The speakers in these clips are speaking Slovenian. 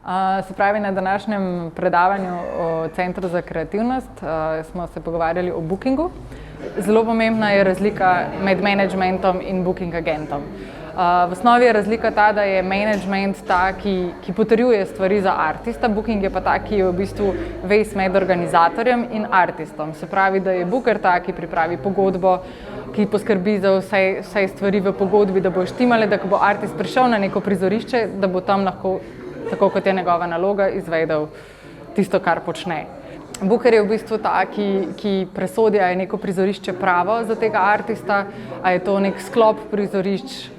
Se pravi, na današnjem predavanju o Centru za kreativnost smo se pogovarjali o bookingu. Zelo pomembna je razlika med managementom in booking agentom. V osnovi je razlika ta, da je management ta, ki potrjuje stvari za artista, booking je pa ta, ki je v bistvu vez med organizatorjem in artistom. Se pravi, da je booker ta, ki pripravi pogodbo, ki poskrbi za vse stvari v pogodbi, da bo štimale, da ko bo artist prišel na neko prizorišče, da bo tam lahko, tako kot je njegova naloga, izvedel tisto, kar počne. Booker je v bistvu ta, ki presodi, a je neko prizorišče pravo za tega artista, a je to nek sklop prizorišč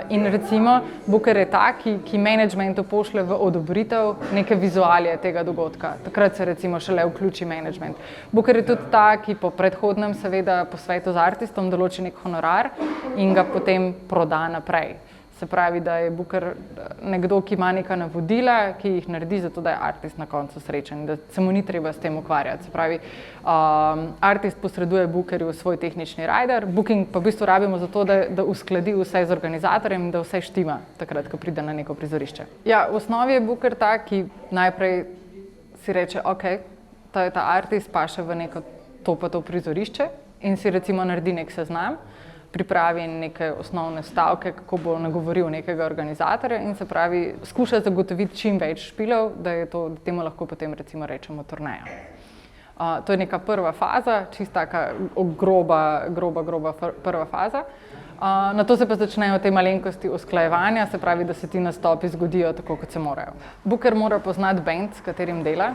in recimo booker je ta, ki managementu pošlje v odobritev neke vizualije tega dogodka. Takrat se recimo šele vključi management. Booker je tudi ta, ki po predhodnem seveda posvetu z artistom določi nek honorar in ga potem proda naprej. Se pravi, da je booker nekdo, ki ima neka navodila, ki jih naredi zato, da je artist na koncu srečen, da se mu ni treba s tem ukvarjati. Se pravi, artist posreduje bookerju svoj tehnični rider, booking pa v bistvu rabimo zato, da uskladi vse z organizatorjem in da vse štima takrat, ko pride na neko prizorišče. Ja, v osnovi je booker ta, ki najprej si reče, ok, to je ta artist, paše v neko to pa to prizorišče in si recimo naredi nek seznam, pripravi neke osnovne stavke, kako bo nagovoril nekega organizatorja in se pravi, skuša zagotoviti čim več špilov, da temu lahko potem recimo rečemo turneja. To je neka prva faza, čisto taka groba prva faza. Nato se pa začnejo te malenkosti usklajevanja, se pravi, da se ti nastopi zgodijo tako, kot se morajo. Booker mora poznati band, s katerim dela,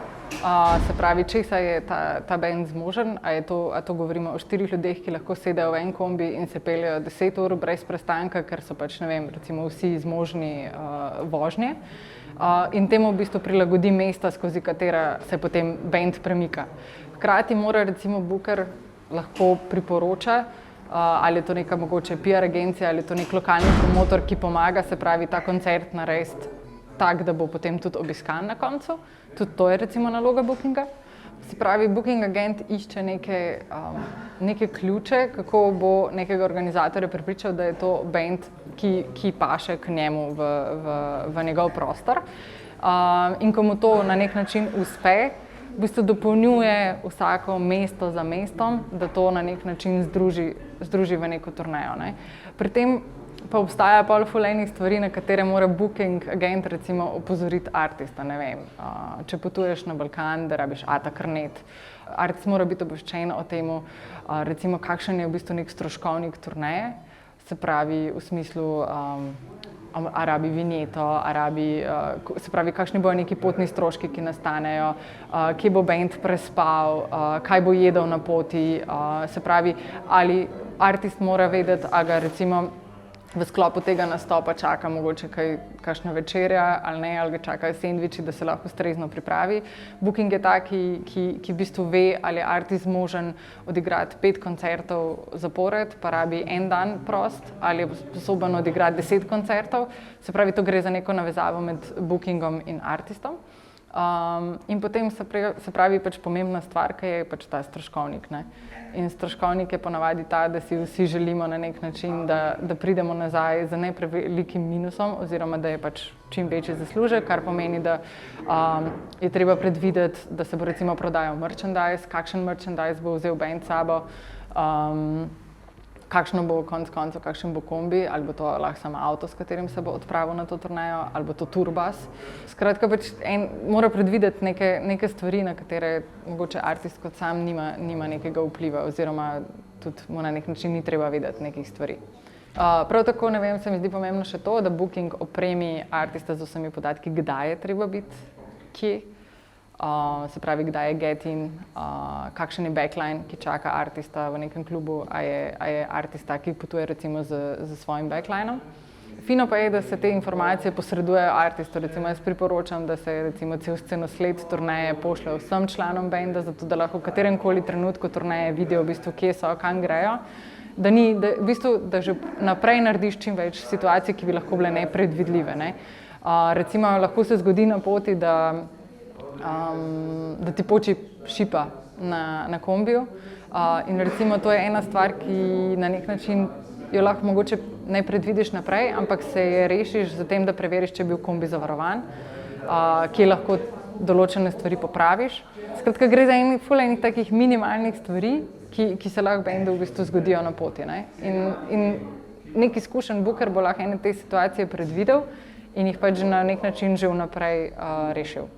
se pravi, česa je ta band zmožen, a to govorimo o 4 ljudeh, ki lahko sedejo v en kombi in se peljejo 10 ur brez prestanka, ker so pač, ne vem, recimo vsi zmožni vožnje. In temu v bistvu prilagodi mesta, skozi katera se potem band premika. Hkrati mora recimo booker lahko priporoča, ali je to neka mogoče PR agencija, ali je to nek lokalni promotor, ki pomaga, se pravi, ta koncert narediti tak, da bo potem tudi obiskan na koncu. Tudi to je recimo naloga bookinga. Se pravi, booking agent išče neke ključe, kako bo nekega organizatorja prepričal, da je to band, ki paše k njemu v njegov prostor. In ko mu to na nek način uspe, v bistvu dopolnjuje vsako mesto za mestom, da to na nek način združi v neko turnejo. Ne. Pri tem pa obstaja pol ful enih stvari, na katere mora booking agent recimo opozoriti artista. Ne vem, če potuješ na Balkan, da rabiš karnet. Artist mora biti obveščen o tem, recimo kakšen je v bistvu nek stroškovnik turneje, se pravi v smislu a rabi vinjeto, se pravi, kakšni bojo neki potni stroški, ki nastanejo, kje bo band prespal, kaj bo jedel na poti, se pravi, ali artist mora vedeti, a ga recimo v sklopu tega nastopa čaka mogoče kakšna večerja ali ne, ali ga čakajo sendviči, da se lahko ustrezno pripravi. Booking je ta, ki v bistvu ve, ali je artist zmožen odigrati 5 koncertov zapored, pa rabi en dan prost, ali je sposoben odigrati 10 koncertov. Se pravi, to gre za neko navezavo med bookingom in artistom. In potem se pravi pač pomembna stvar, ki je pač ta stroškovnik. Ne? In stroškovnik je ponavadi ta, da si vsi želimo na nek način, da pridemo nazaj z ne prevelikim minusom oziroma da je pač čim večji zaslužek, kar pomeni, da je treba predvideti, da se bo recimo prodajal merchandise, kakšen merchandise bo vzel band sabo, kakšno bo konec koncev, kakšen bo kombi, ali bo to lahko samo avto, s katerim se bo odpravil na to turnejo, ali bo to turbus. Skratka, pač mora predvideti neke stvari, na katere mogoče artist kot sam nima nekega vpliva oziroma tudi mu na nek način ni treba vedeti nekih stvari. Prav tako, ne vem, se mi zdi pomembno še to, da booking opremi artista z vsemi podatki, kdaj je treba biti, kje. Se pravi, kdaj je get-in, kakšen je backline, ki čaka artista v nekem klubu, a je artista, ki potuje recimo z svojim backlinom. Fino pa je, da se te informacije posredujejo artistu. Recimo jaz priporočam, da se recimo cel scenosled turneje pošlje vsem članom benda, zato da lahko v kateremkoli trenutku turneje vidijo v bistvu, kje so, kam grejo. Da že naprej narediš čim več situacij, ki bi lahko bile nepredvidljive. Ne? Recimo lahko se zgodi na poti, da ti poči šipa na kombiju in recimo to je ena stvar, ki na nek način jo lahko mogoče ne predvidiš naprej, ampak se je rešiš z tem, da preveriš, če je bil kombi zavarovan. kje lahko določene stvari popraviš. Skratka, gre za enih takih minimalnih stvari, ki se lahko bendu v bistvu zgodijo na poti. Ne? In nek izkušen booker bo lahko ene te situacije predvidel in jih pač na nek način že vnaprej rešil.